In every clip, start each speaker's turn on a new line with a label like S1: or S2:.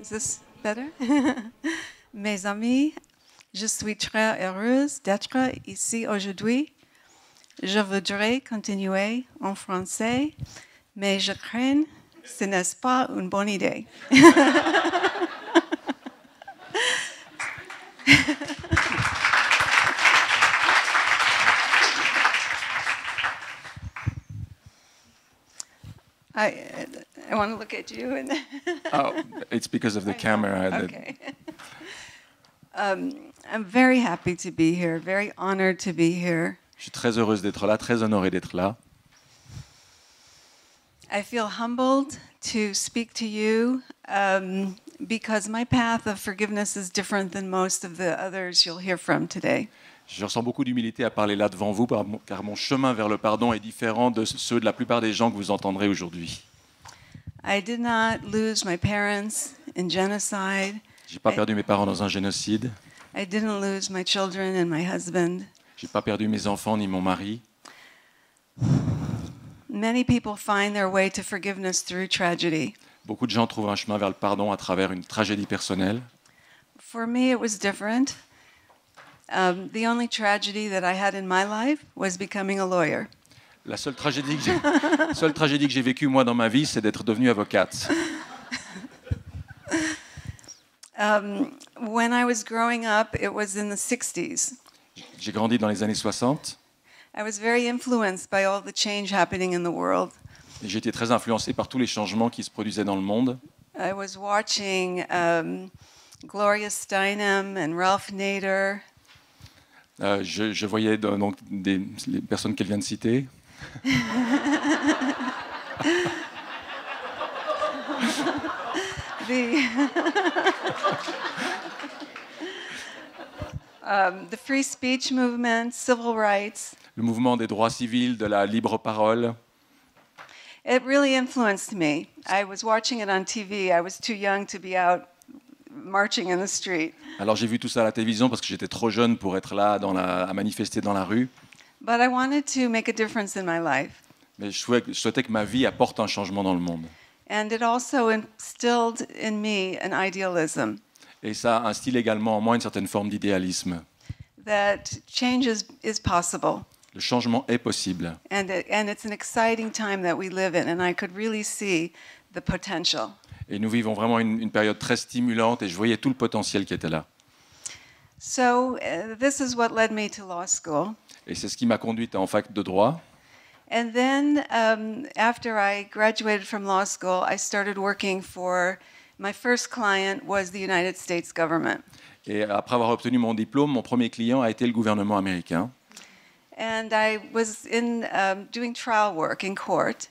S1: Is this better? Mes amis, je suis très heureuse d'être ici aujourd'hui. Je voudrais continuer en français, mais je crains que ce n'est pas une bonne idée. I want to look at you.
S2: Oh, it's because of the camera.
S1: Okay. I'm very happy to be here, very honored to be here.
S2: Je suis très heureuse d'être là, très honorée d'être là.
S1: I feel humbled to speak to you because my path of forgiveness is different than most of the others you'll hear from today.
S2: Je ressens beaucoup d'humilité à parler là devant vous, car mon chemin vers le pardon est différent de ceux de la plupart des gens que vous entendrez aujourd'hui.
S1: I did not lose my parents in genocide.
S2: J'ai pas perdu mes parents dans un génocide.
S1: I didn't lose my children and my husband.
S2: J'ai pas perdu mes enfants ni mon mari.
S1: Many people find their way to forgiveness through tragedy.
S2: Beaucoup de gens trouvent un chemin vers le pardon à travers une tragédie personnelle.
S1: For me, it was different. The only tragedy that I had in my life was becoming a lawyer.
S2: La seule tragédie que j'ai vécue moi dans ma vie, c'est d'être devenue avocate.
S1: When I was growing up, it was in the 60s.
S2: J'ai grandi dans les années 60
S1: I was very influenced by all the change happening in the world.
S2: et j'ai été très influencé par tous les changements qui se produisaient dans le monde.
S1: I was watching Gloria Steinem and Ralph Nader.
S2: Je voyais donc les personnes qu'elle vient de citer.
S1: The free speech movement, civil rights.
S2: Le mouvement des droits civils, de la libre parole.
S1: It really influenced me. I was watching it on TV. I was too young to be out marching in the street.
S2: Alors j'ai vu tout ça à la télévision parce que j'étais trop jeune pour être là à manifester dans la rue.
S1: But I wanted to make a difference in my life.
S2: Mais je souhaitais que ma vie apporte un changement dans le monde.
S1: And it also instilled in me an idealism
S2: Et ça instille également en moi une certaine forme d'idéalisme.
S1: that change is possible.
S2: Le changement est possible.
S1: And it's an exciting time that we live in, and I could really see the potential.
S2: Et nous vivons vraiment une période très stimulante et je voyais tout le potentiel qui était là.
S1: So this is what led me to law school.
S2: Et c'est ce qui m'a conduite en fac de droit.
S1: And then after I graduated from law school, I started working for, my first client was the United States government.
S2: Et après avoir obtenu mon diplôme, mon premier client a été le gouvernement américain.
S1: And I was doing trial work in court,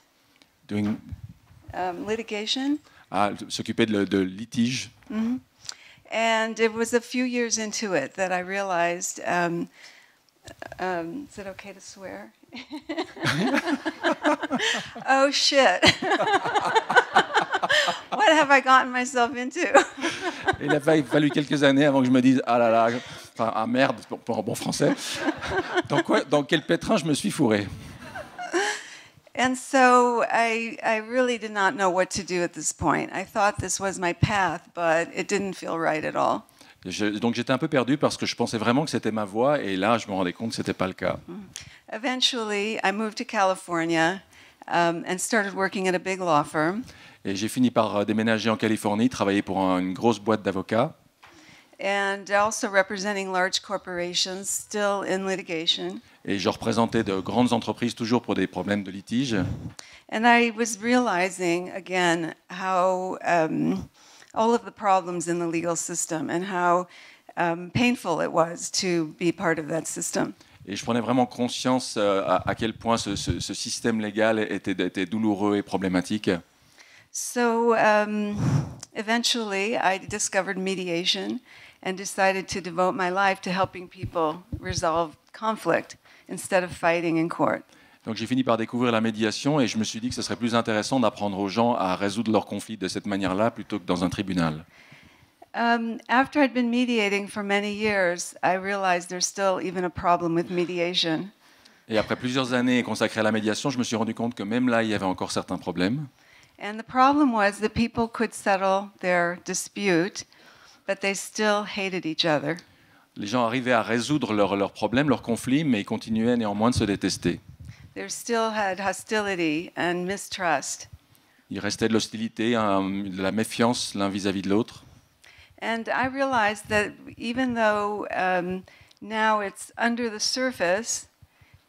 S1: litigation.
S2: S'occuper de litiges.
S1: Mm-hmm. And it was a few years into it that I realized, is it okay to swear? Oh shit. What have I gotten myself into?
S2: Il a fallu quelques années avant que je me dise ah là là, enfin ah merde pour un bon français. Dans quel pétrin je me suis fourré.
S1: And so I really did not know what to do at this point. I thought this was my path, but it didn't feel right at all.
S2: Donc j'étais un peu perdu parce que je pensais vraiment que c'était ma voie et là je me rendais compte que c'était pas le cas.
S1: Eventually, I moved to California and started working at a big law firm.
S2: Et j'ai fini par déménager en Californie, travailler pour une grosse boîte d'avocats.
S1: And also representing large corporations still in litigation.
S2: Et je représentais de grandes entreprises toujours pour des problèmes de litige.
S1: And I was realizing again how all of the problems in the legal system and how painful it was to be part of that system.
S2: Et je prenais vraiment conscience à quel point ce système légal était douloureux et problématique.
S1: So eventually I discovered mediation and decided to devote my life to helping people resolve conflict instead of fighting in court.
S2: Donc j'ai fini par découvrir la médiation et je me suis dit que ce serait plus intéressant d'apprendre aux gens à résoudre leurs conflits de cette manière-là plutôt que dans un tribunal.
S1: After I'd been mediating for many years, I realized there's still even a problem with mediation.
S2: Et après plusieurs années consacrées à la médiation, je me suis rendu compte que même là, il y avait encore certains problèmes.
S1: And the problem was that people could settle their dispute, but they still hated each other.
S2: Les gens arrivaient à résoudre leurs problèmes, leurs conflits, mais ils continuaient néanmoins de se détester.
S1: There still had hostility and mistrust.
S2: Il restait de l'hostilité, de la méfiance l'un vis-à-vis de l'autre.
S1: And I realized that even though now it's under the surface,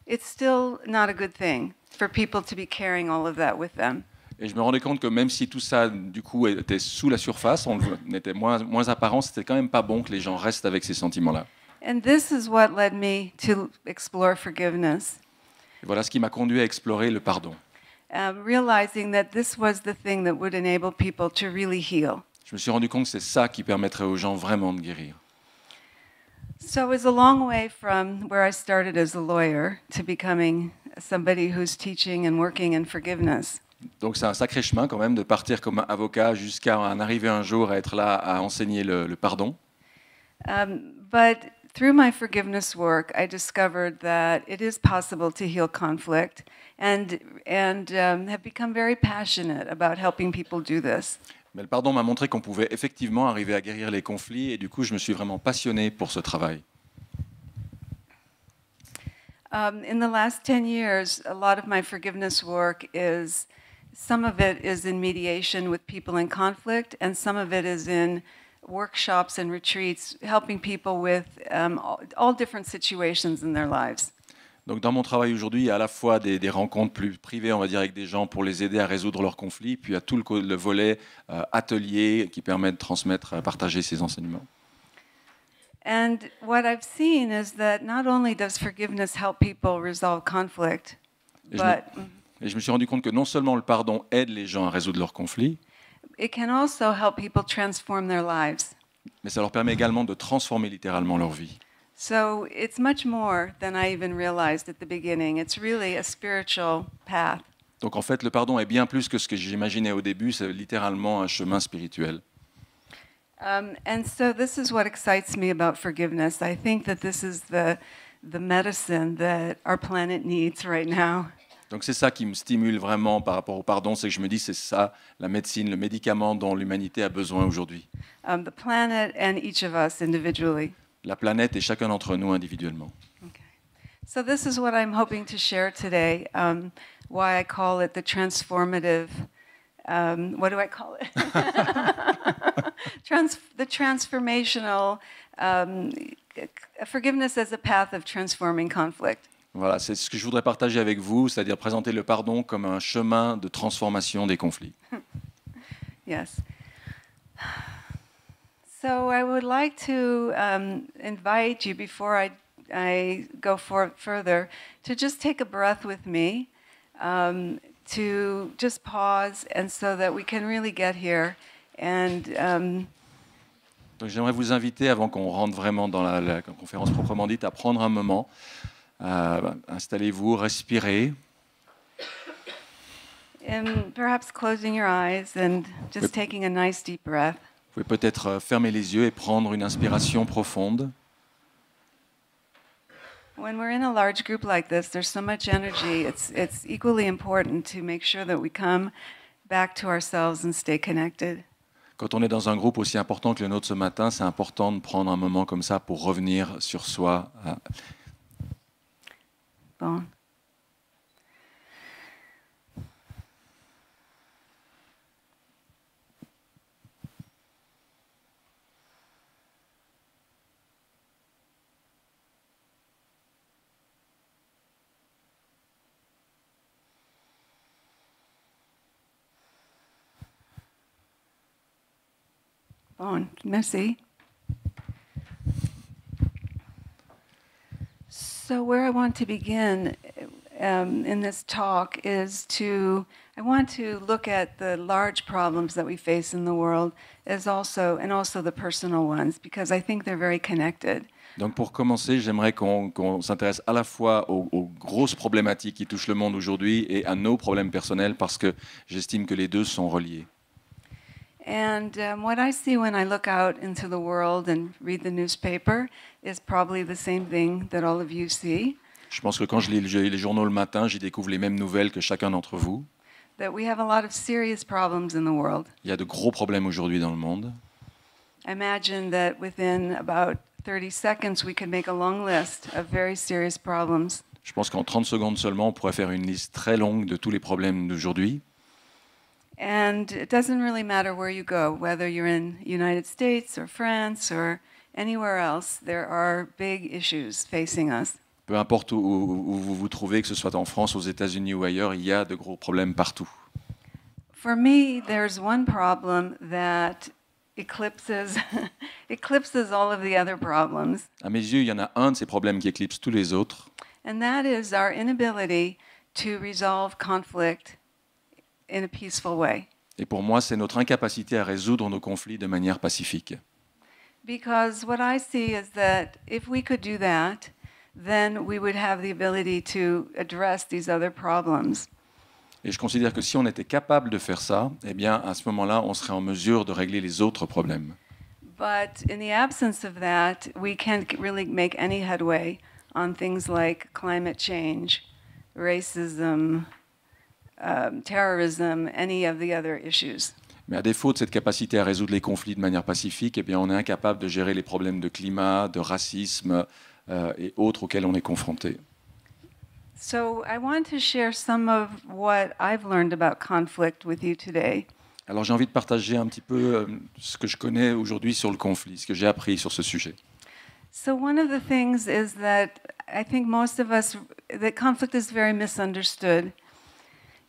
S1: it's still not a good thing for people to be carrying all of that with them.
S2: Et je me rendais compte que même si tout ça, du coup, était sous la surface, on était moins apparent, c'était quand même pas bon que les gens restent avec ces sentiments-là.
S1: And this is what led me to explore forgiveness,
S2: Et voilà ce qui m'a conduit à explorer le pardon.
S1: realizing that this was the thing that would enable people to really heal.
S2: Je me suis rendu compte que c'est ça qui permettrait aux gens vraiment de guérir.
S1: So it was a long way from where I started as a lawyer to becoming somebody who's teaching and working in forgiveness.
S2: Donc c'est un sacré chemin quand même de partir comme avocat jusqu'à en arriver un jour à être là à enseigner le pardon.
S1: But through my forgiveness work, I discovered that it is possible to heal conflict, and have become very passionate about helping people do this.
S2: Mais le pardon m'a montré qu'on pouvait effectivement arriver à guérir les conflits et du coup je me suis vraiment passionné pour ce travail.
S1: In the last 10 years, a lot of my forgiveness work is, some of it is in mediation with people in conflict, and some of it is in workshops and retreats, helping people with all different situations in their lives.
S2: Donc dans mon travail aujourd'hui, il y a à la fois des rencontres plus privées, on va dire, avec des gens pour les aider à résoudre leurs conflits, puis il y a tout le volet atelier qui permet de transmettre, partager ces enseignements.
S1: And what I've seen is that not only does forgiveness help people resolve conflict,
S2: Et
S1: but
S2: je me suis rendu compte que non seulement le pardon aide les gens à résoudre leurs conflits,
S1: it can also help people transform their lives.
S2: mais ça leur permet également de transformer littéralement leur vie.
S1: So it's much more than I even realized at the beginning. It's really a spiritual path.
S2: Donc en fait, le pardon est bien plus que ce que j'imaginais au début, c'est littéralement un chemin spirituel.
S1: And so this is what excites me about forgiveness. I think that this is the medicine that our planet needs right now.
S2: Donc c'est ça qui me stimule vraiment par rapport au pardon, c'est que je me dis c'est ça la médecine, le médicament dont l'humanité a besoin aujourd'hui.
S1: The planet and each of us individually.
S2: La planète et chacun d'entre nous individuellement.
S1: Okay. So this is what I'm hoping to share today. Why I call it the transformative. What do I call it? The transformational forgiveness as a path of transforming conflict.
S2: Voilà, c'est ce que je voudrais partager avec vous, c'est-à-dire présenter le pardon comme un chemin de transformation des conflits.
S1: Yes. So I would like to invite you, before I go further, to just take a breath with me, to just pause, and so that we can really get here. And
S2: Donc j'aimerais vous inviter, avant qu'on rentre vraiment dans la conférence proprement dite, à prendre un moment. Installez-vous, respirez.
S1: and perhaps closing your eyes and just taking a nice deep breath.
S2: Vous pouvez peut-être fermer les yeux et prendre une inspiration profonde.
S1: When we're in a large group like this, there's so much energy. It's equally important to make sure that we come back to ourselves and stay connected.
S2: Quand on est dans un groupe aussi important que le nôtre ce matin, c'est important de prendre un moment comme ça pour revenir sur soi.
S1: Bon. Bon, merci. So where I want to begin in this talk is I want to look at the large problems that we face in the world and also the personal ones, because I think they're very connected.
S2: Donc pour commencer, j'aimerais qu'on s'intéresse à la fois aux grosses problématiques qui touchent le monde aujourd'hui et à nos problèmes personnels, parce que j'estime que les deux sont reliés.
S1: And what I see when I look out into the world and read the newspaper is probably the same thing that all of you see.
S2: Je pense que quand je lis les journaux le matin, j'y découvre les mêmes nouvelles que chacun d'entre vous.
S1: that we have a lot of serious problems in the world.
S2: Il y a de gros problèmes aujourd'hui dans le monde.
S1: I imagine that within about 30 seconds, we could make a long list of very serious problems.
S2: Je pense qu'en 30 secondes seulement, on pourrait faire une liste très longue de tous les problèmes d'aujourd'hui.
S1: And it doesn't really matter where you go, whether you're in the United States or France or anywhere else, there are big issues facing us.
S2: Peu importe où vous vous trouvez, que ce soit en France, aux États-Unis ou ailleurs, il y a de gros problèmes partout.
S1: For me, there's one problem that eclipses eclipses all of the other problems,
S2: À mes yeux, il y en a un de ces problèmes qui éclipse tous les autres,
S1: and that is our inability to resolve conflict in a peaceful way.
S2: et pour moi, c'est notre incapacité à résoudre nos conflits de manière pacifique.
S1: Because what I see is that if we could do that, then we would have the ability to address these other problems.
S2: Et je considère que si on était capable de faire ça, eh bien, à ce moment-là, on serait en mesure de régler les autres problèmes.
S1: But in the absence of that, we can't really make any headway on things like climate change, racism, terrorism, any of the other issues.
S2: Mais à défaut de cette capacité à résoudre les conflits de manière pacifique, eh bien, on est incapable de gérer les problèmes de climat, de racisme et autres auxquels on est confronté.
S1: So I want to share some of what I've learned about conflict with you today.
S2: Alors j'ai envie de partager un petit peu ce que je connais aujourd'hui sur le conflit, ce que j'ai appris sur ce sujet.
S1: So one of the things is that I think most of us, that conflict is very misunderstood.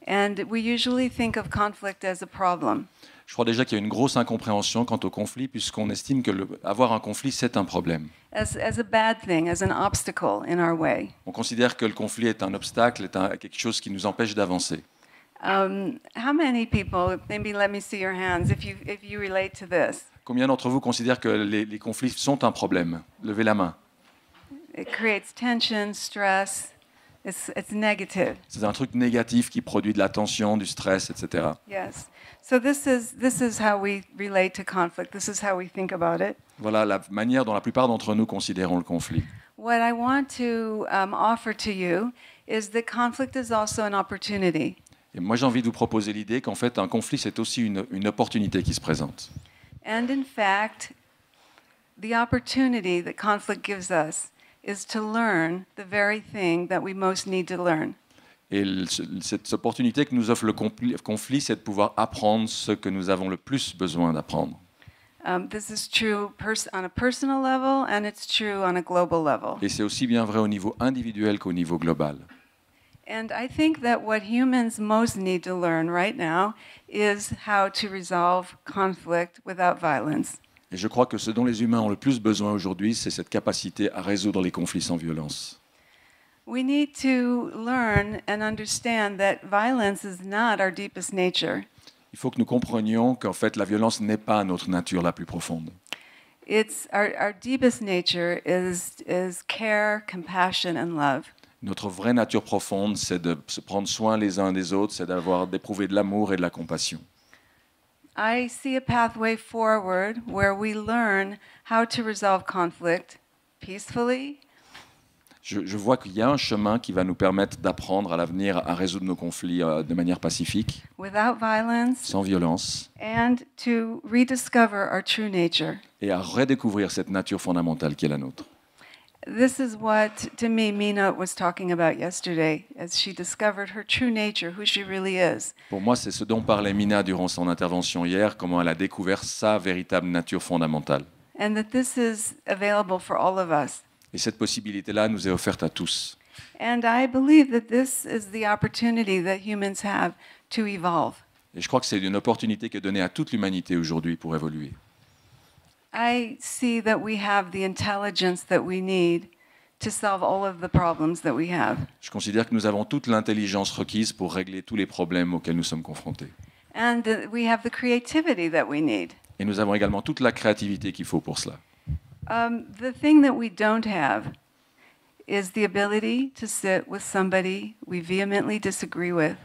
S1: And we usually think of conflict as a problem.
S2: Je crois déjà qu'il y a une grosse incompréhension quant au conflit, puisqu'on estime que avoir un conflit, c'est un problème.
S1: As a bad thing, as an obstacle in our way.
S2: On considère que le conflit est un obstacle, quelque chose qui nous empêche d'avancer.
S1: How many people, maybe let me see your hands, if you relate to this?
S2: Combien d'entre vous considèrent que les conflits sont un problème? Levez la main.
S1: It creates tension, stress. It's negative.
S2: C'est un truc négatif qui produit de la tension, du stress, etc.
S1: Yes. So this is how we relate to conflict. This is how we think about it.
S2: Voilà la manière dont la plupart d'entre nous considérons le conflit.
S1: What I want to offer to you is that conflict is also an opportunity.
S2: Et moi, j'ai envie de vous proposer l'idée qu'en fait, un conflit, c'est aussi une opportunité qui se présente.
S1: And in fact, the opportunity that conflict gives us is to learn the very thing that we most need to learn.
S2: Et cette opportunité que nous offre le conflit, c'est de pouvoir apprendre ce que nous avons le plus besoin d'apprendre.
S1: This is true on a personal level, and it's true on a global level.
S2: Et c'est aussi bien vrai au niveau individuel qu'au niveau global.
S1: And I think that what humans most need to learn right now is how to resolve conflict without violence.
S2: Et je crois que ce dont les humains ont le plus besoin aujourd'hui, c'est cette capacité à résoudre les conflits sans violence.
S1: We need to learn and understand that violence is not our deepest nature.
S2: Il faut que nous comprenions qu'en fait, la violence n'est pas notre nature la plus profonde.
S1: It's our deepest nature is care, compassion, and love.
S2: Notre vraie nature profonde, c'est de se prendre soin les uns des autres, c'est d'éprouver de l'amour et de la compassion.
S1: I see a pathway forward where we learn how to resolve conflict peacefully.
S2: Je vois qu'il y a un chemin qui va nous permettre d'apprendre à l'avenir à résoudre nos conflits de manière pacifique,
S1: Without violence,
S2: sans violence,
S1: and to rediscover our true nature.
S2: et à redécouvrir cette nature fondamentale qui est la nôtre.
S1: This is what, to me, Mina was talking about yesterday as she discovered her true nature, who she really is.
S2: Pour moi, c'est ce dont parlait Mina durant son intervention hier, comment elle a découvert sa véritable nature fondamentale.
S1: And that this is available for all of us.
S2: Et cette possibilité-là nous est offerte à tous.
S1: And I believe that this is the opportunity that humans have to evolve.
S2: Et je crois que c'est une opportunité qui est donnée à toute l'humanité aujourd'hui pour évoluer.
S1: I see that we have the intelligence that we need to solve all of the problems that we have.
S2: Je considère que nous avons toute l'intelligence requise pour régler tous les problèmes auxquels nous sommes confrontés.
S1: And that we have the creativity that we need.
S2: Et nous avons également toute la créativité qu'il faut pour cela.
S1: The thing that we don't have is the ability to sit with somebody we vehemently disagree with.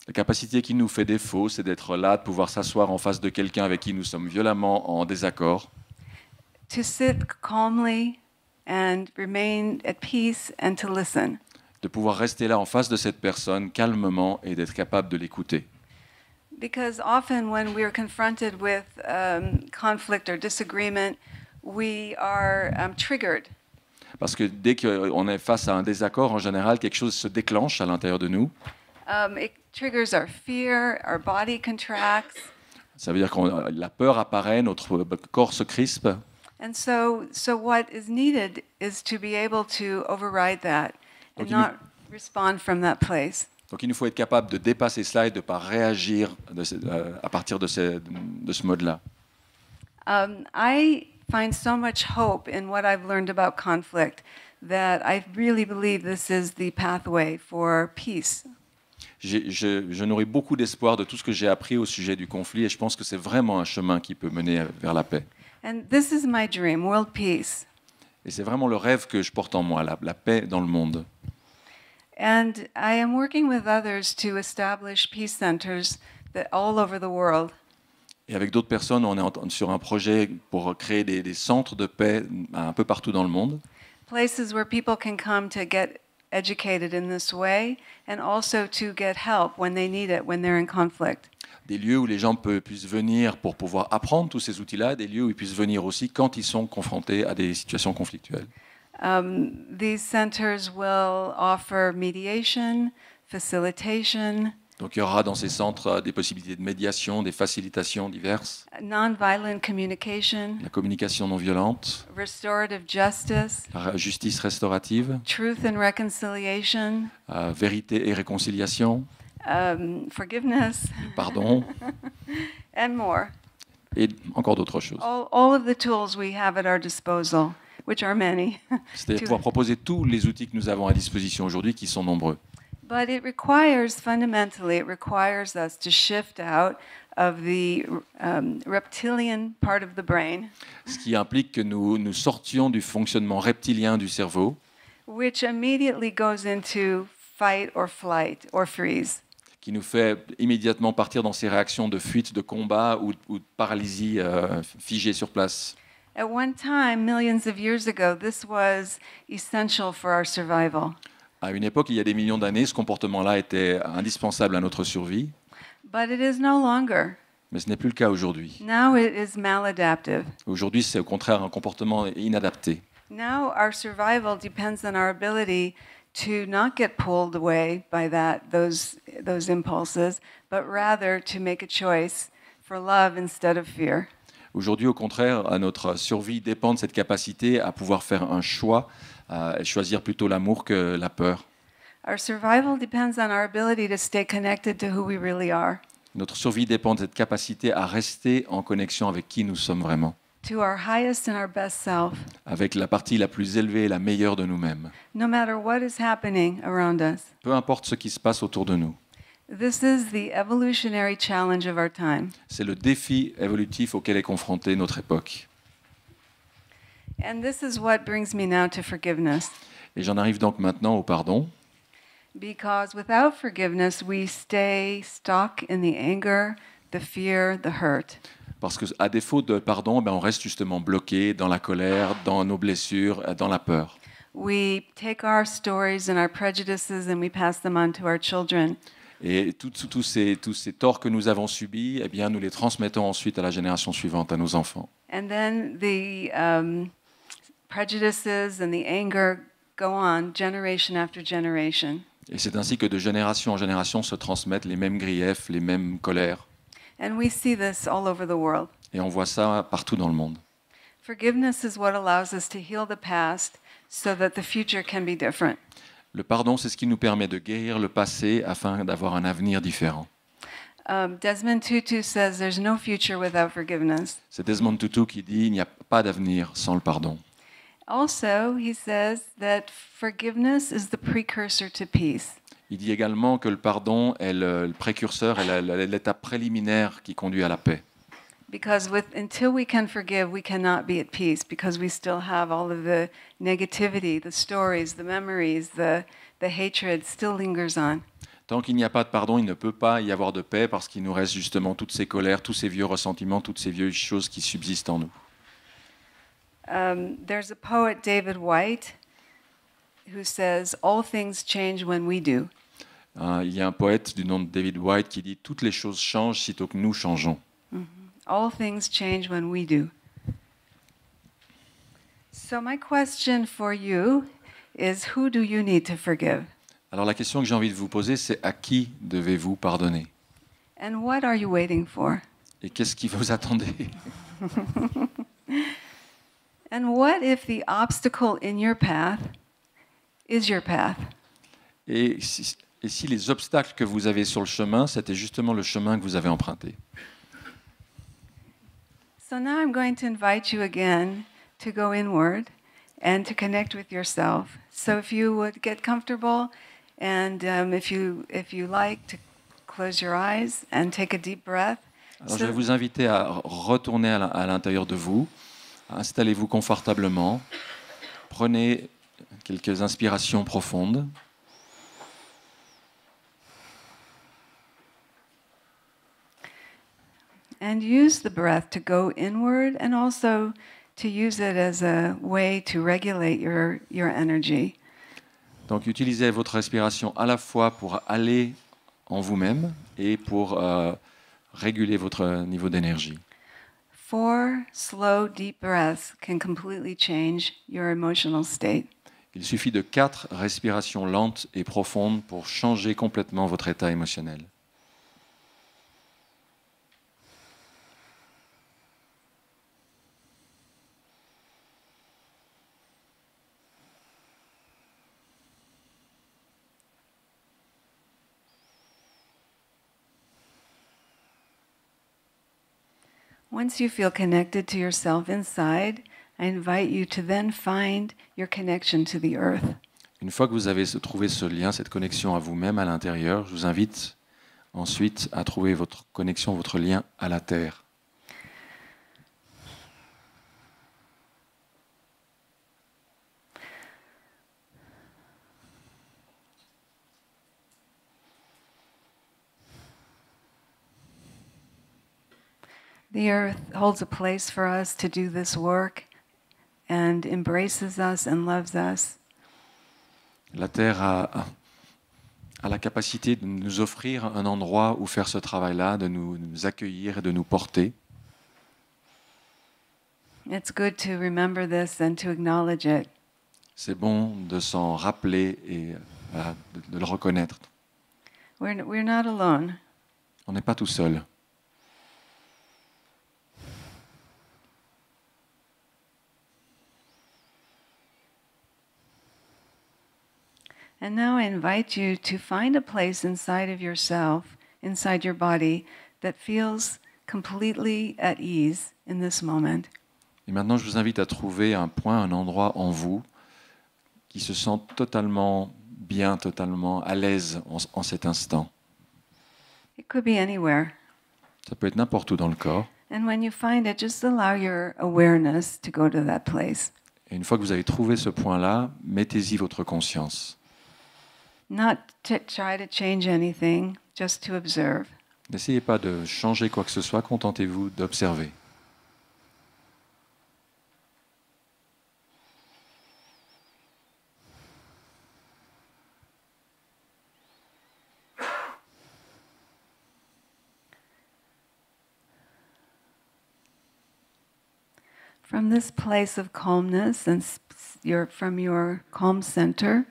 S2: La capacité qui nous fait défaut, c'est d'être là, de pouvoir s'asseoir en face de quelqu'un avec qui nous sommes violemment en désaccord,
S1: To sit calmly and remain at peace and to listen.
S2: de pouvoir rester là en face de cette personne calmement et d'être capable de l'écouter.
S1: Because often when we are confronted with conflict or disagreement, we are triggered.
S2: Parce que dès qu'on est face à un désaccord, en général, quelque chose se déclenche à l'intérieur de nous.
S1: It triggers our fear, our body contracts.
S2: Ça veut dire que la peur apparaît, notre corps se crispe.
S1: And so what is needed is to be able to override that and
S2: Donc,
S1: not respond from that place.
S2: Donc il nous faut être capable de dépasser cela et de ne pas réagir à partir de ce mode-là.
S1: I find so much hope in what I've learned about conflict that I really believe this is the pathway for peace.
S2: Je nourris beaucoup d'espoir de tout ce que j'ai appris au sujet du conflit et je pense que c'est vraiment un chemin qui peut mener vers la paix.
S1: And this is my dream, world peace.
S2: Et c'est vraiment le rêve que je porte en moi, la paix dans le monde.
S1: And I am working with others to establish peace centers all over the world.
S2: Et avec d'autres personnes, on est sur un projet pour créer des centres de paix un peu partout dans le monde.
S1: Places where people can come to get educated in this way and also to get help when they need it, when they're in conflict.
S2: Des lieux où les gens puissent venir pour pouvoir apprendre tous ces outils-là, des lieux où ils puissent venir aussi quand ils sont confrontés à des situations conflictuelles.
S1: These centers will offer mediation, facilitation,
S2: Donc il y aura dans ces centres des possibilités de médiation, des facilitations diverses,
S1: nonviolent communication,
S2: la communication non violente,
S1: restorative justice,
S2: la justice restaurative,
S1: truth and reconciliation,
S2: vérité et réconciliation,
S1: forgiveness,
S2: pardon,
S1: and more.
S2: et encore d'autres choses.
S1: All of the tools we have at our disposal, which are many.
S2: C'est pouvoir proposer tous les outils que nous avons à disposition aujourd'hui, qui sont nombreux.
S1: But it requires, fundamentally, it requires us to shift out of the reptilian part of the brain,
S2: Ce qui implique que nous sortions du fonctionnement reptilien du cerveau,
S1: which immediately goes into fight or flight or freeze.
S2: qui nous fait immédiatement partir dans ces réactions de fuite, de combat ou de paralysie figée sur place.
S1: At one time, millions of years ago, this was essential for our survival.
S2: À une époque, il y a des millions d'années, ce comportement-là était indispensable à notre survie,
S1: But it is no longer.
S2: mais ce n'est plus le cas aujourd'hui.
S1: Now it is maladaptive.
S2: Aujourd'hui, c'est au contraire un comportement inadapté.
S1: Now our survival depends on our ability to not get pulled away by those impulses, but rather to make a choice for love instead of fear.
S2: Aujourd'hui, au contraire, notre survie dépend de cette capacité à pouvoir faire un choix, à choisir plutôt l'amour que la peur.
S1: Our survival depends on our ability to stay connected to who we really are,
S2: Notre survie dépend de cette capacité à rester en connexion avec qui nous sommes vraiment,
S1: to our highest and our best self,
S2: avec la partie la plus élevée et la meilleure de nous-mêmes,
S1: no matter what is happening around us.
S2: peu importe ce qui se passe autour de nous.
S1: This is the evolutionary challenge of our time.
S2: C'est le défi évolutif auquel est confrontée notre époque.
S1: And this is what brings me now to forgiveness.
S2: Et j'en arrive donc maintenant au pardon,
S1: Because without forgiveness, we stay stuck in the anger, the fear, the hurt.
S2: parce qu'à défaut de pardon, on reste justement bloqué dans la colère, dans nos blessures, dans la peur.
S1: We take our stories and our prejudices and we pass them on to our children.
S2: Et tous ces torts que nous avons subis, eh bien, nous les transmettons ensuite à la génération suivante, à nos enfants.
S1: And then the prejudices and the anger go on generation after generation.
S2: Et c'est ainsi que de génération en génération se transmettent les mêmes griefs, les mêmes colères.
S1: And we see this all over the world.
S2: Et on voit ça partout dans le monde.
S1: Forgiveness is what allows us to heal the past so that the future can be different.
S2: Le pardon, c'est ce qui nous permet de guérir le passé afin d'avoir un avenir différent.
S1: Desmond Tutu says there's no future without forgiveness.
S2: C'est Desmond Tutu qui dit « Il n'y a pas d'avenir sans le pardon ».
S1: Also, he says that forgiveness is the precursor to peace.
S2: Il dit également que le pardon est le précurseur et l'étape préliminaire qui conduit à la paix.
S1: Because until we can forgive, we cannot be at peace because we still have all of the negativity, the stories, the memories, the hatred still lingers on.
S2: Tant qu'il n'y a pas de pardon, il ne peut pas y avoir de paix parce qu'il nous reste justement toutes ces colères, tous ces vieux ressentiments, toutes ces vieilles choses qui subsistent en nous.
S1: There's a poet, David White, who says, "All things change when we do."
S2: Il y a un poète du nom de David White qui dit « Toutes les choses changent sitôt que nous changeons ».
S1: All things change when we do. So my question for you is, who do you need to forgive?
S2: Alors la question que j'ai envie de vous poser, c'est à qui devez-vous pardonner?
S1: And what are you waiting for?
S2: Et qu'est-ce qui vous attendez?
S1: And what if the obstacle in your path is your path?
S2: Et si les obstacles que vous avez sur le chemin, c'était justement le chemin que vous avez emprunté?
S1: So now I'm going to invite you again to go inward and to connect with yourself. So if you would get comfortable, and if you like, to close your eyes and take a deep breath.
S2: Alors, je vais vous inviter à retourner à l'intérieur de vous. Installez-vous confortablement. Prenez quelques inspirations profondes.
S1: And use the breath to go inward and also to use it as a way to regulate your energy.
S2: Donc utilisez votre respiration à la fois pour aller en vous-même et pour réguler votre niveau d'énergie.
S1: 4 slow, deep breaths can completely change your emotional state.
S2: Il suffit de 4 respirations lentes et profondes pour changer complètement votre état émotionnel.
S1: Once you feel connected to yourself inside, I invite you to then find your connection to the earth.
S2: Une fois que vous avez trouvé ce lien, cette connexion à vous-même à l'intérieur, je vous invite ensuite à trouver votre connexion, votre lien à la terre.
S1: The earth holds a place for us to do this work and embraces us and loves us.
S2: La terre a la capacité de nous offrir un endroit où faire ce travail-là, de nous accueillir et de nous porter.
S1: It's good to remember this and to acknowledge it.
S2: C'est bon de s'en rappeler et de le reconnaître.
S1: We're not alone.
S2: On n'est pas tout seul.
S1: And now I invite you to find a place inside of yourself, inside your body, that feels completely at ease in this moment.
S2: Et maintenant, je vous invite à trouver un point, un endroit en vous qui se sent totalement bien, totalement à l'aise en cet instant.
S1: It could be anywhere.
S2: Ça peut être n'importe où dans le corps.
S1: And when you find it, just allow your awareness to go to that place.
S2: Et une fois que vous avez trouvé ce point-là, mettez-y votre conscience.
S1: Not to try to change anything, just to observe.
S2: N'essayez pas de changer quoi que ce soit, contentez-vous d'observer.
S1: From this place of calmness and from your calm center,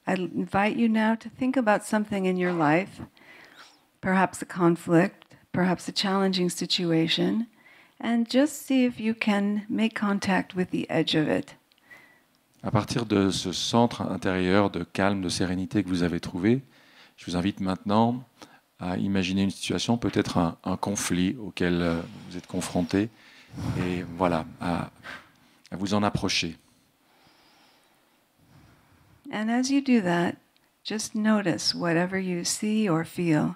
S1: I invite you now to think about something in your life, perhaps a conflict, perhaps a challenging situation, and just see if you can make contact with the edge of it.
S2: À partir de ce centre intérieur de calme, de sérénité que vous avez trouvé, je vous invite maintenant à imaginer une situation, peut-être un conflit auquel vous êtes confronté, et voilà, à vous en approcher.
S1: And as you do that, just notice whatever you see or feel.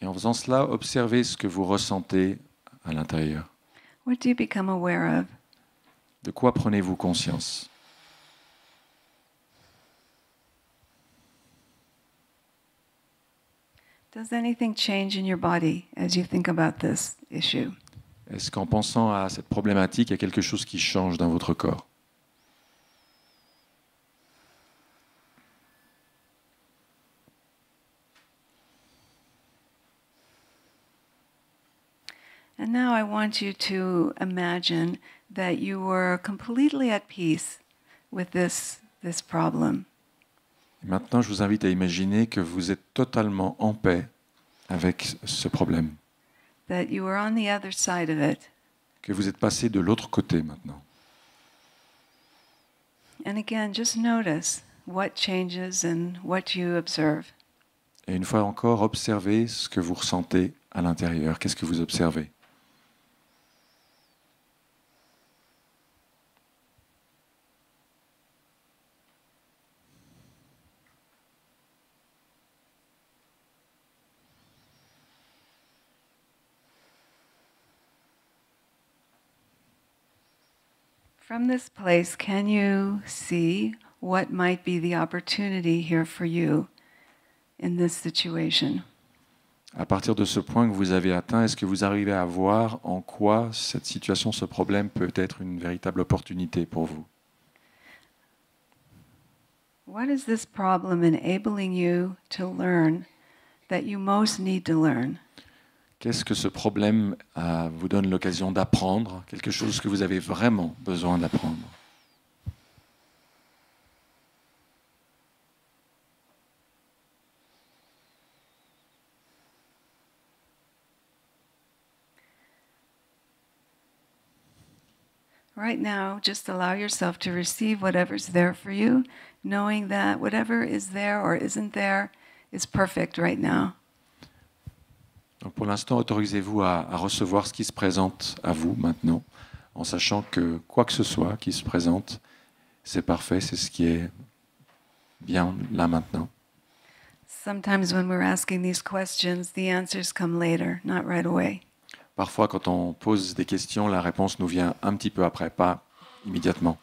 S2: Et en faisant cela, observez ce que vous ressentez à l'intérieur.
S1: What do you become aware of?
S2: De quoi prenez-vous conscience?
S1: Does anything change in your body as you think about this issue?
S2: Est-ce qu'en pensant à cette problématique, il y a quelque chose qui change dans votre corps?
S1: And now I want you to imagine that you were completely at peace with this problem.
S2: Et maintenant, je vous invite à imaginer que vous êtes totalement en paix avec ce problème,
S1: That you were on the other side of it.
S2: que vous êtes passé de l'autre côté maintenant.
S1: And again, just notice what changes and what you observe.
S2: Et une fois encore, observez ce que vous ressentez à l'intérieur. Qu'est-ce que vous observez ?
S1: From this place, can you see what might be the opportunity here for you in this situation?
S2: À partir de ce point que vous avez atteint, est-ce que vous arrivez à voir en quoi cette situation, ce problème peut être une véritable opportunité pour vous ?
S1: What is this problem enabling you to learn that you most need to learn?
S2: Qu'est-ce que ce problème vous donne l'occasion d'apprendre, quelque chose que vous avez vraiment besoin d'apprendre ?
S1: Right now, just allow yourself to receive whatever's there for you, knowing that whatever is there or isn't there is perfect right now.
S2: Donc pour l'instant, autorisez-vous à recevoir ce qui se présente à vous maintenant, en sachant que quoi que ce soit qui se présente, c'est parfait, c'est ce qui est bien là maintenant.
S1: Sometimes when we're asking these questions, the answers come later, not right away.
S2: Parfois, quand on pose des questions, la réponse nous vient un petit peu après, pas immédiatement.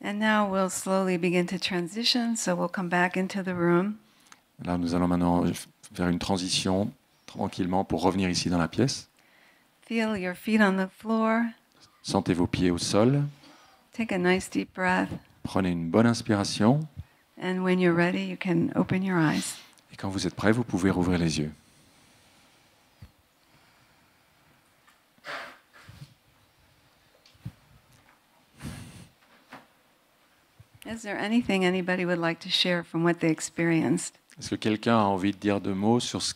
S1: And now we'll slowly begin to transition, so we'll come back into the room.
S2: Là, nous allons maintenant faire une transition tranquillement pour revenir ici dans la pièce.
S1: Feel your feet on the floor.
S2: Sentez vos pieds au sol.
S1: Take a nice deep breath.
S2: Prenez une bonne inspiration.
S1: And when you're ready, you can open your eyes.
S2: Et quand vous êtes prêt, vous pouvez rouvrir les yeux.
S1: Is there anything anybody would like to share from what they experienced?
S2: Est-ce que quelqu'un a envie de dire 2 mots sur ce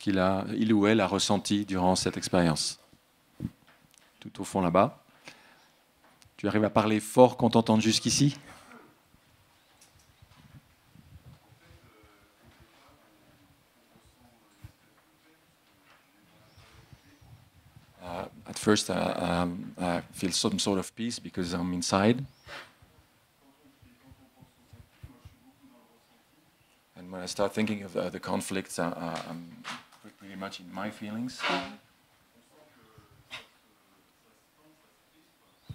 S2: il ou elle a ressenti durant cette expérience ? Tout au fond là-bas. Tu arrives à parler fort qu'on t'entende jusqu'ici ? At first, I feel some sort of peace because I'm inside. And when I start thinking of the conflicts, I'm pretty much in my feelings.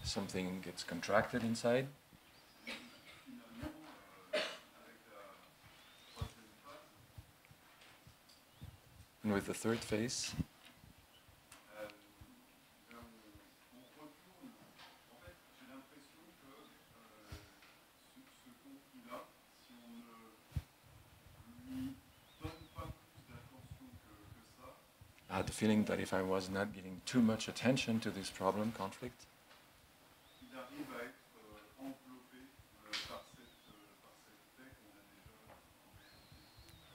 S2: Something gets contracted inside. And with the third phase, I had the feeling that if I was not giving too much attention to this problem, conflict,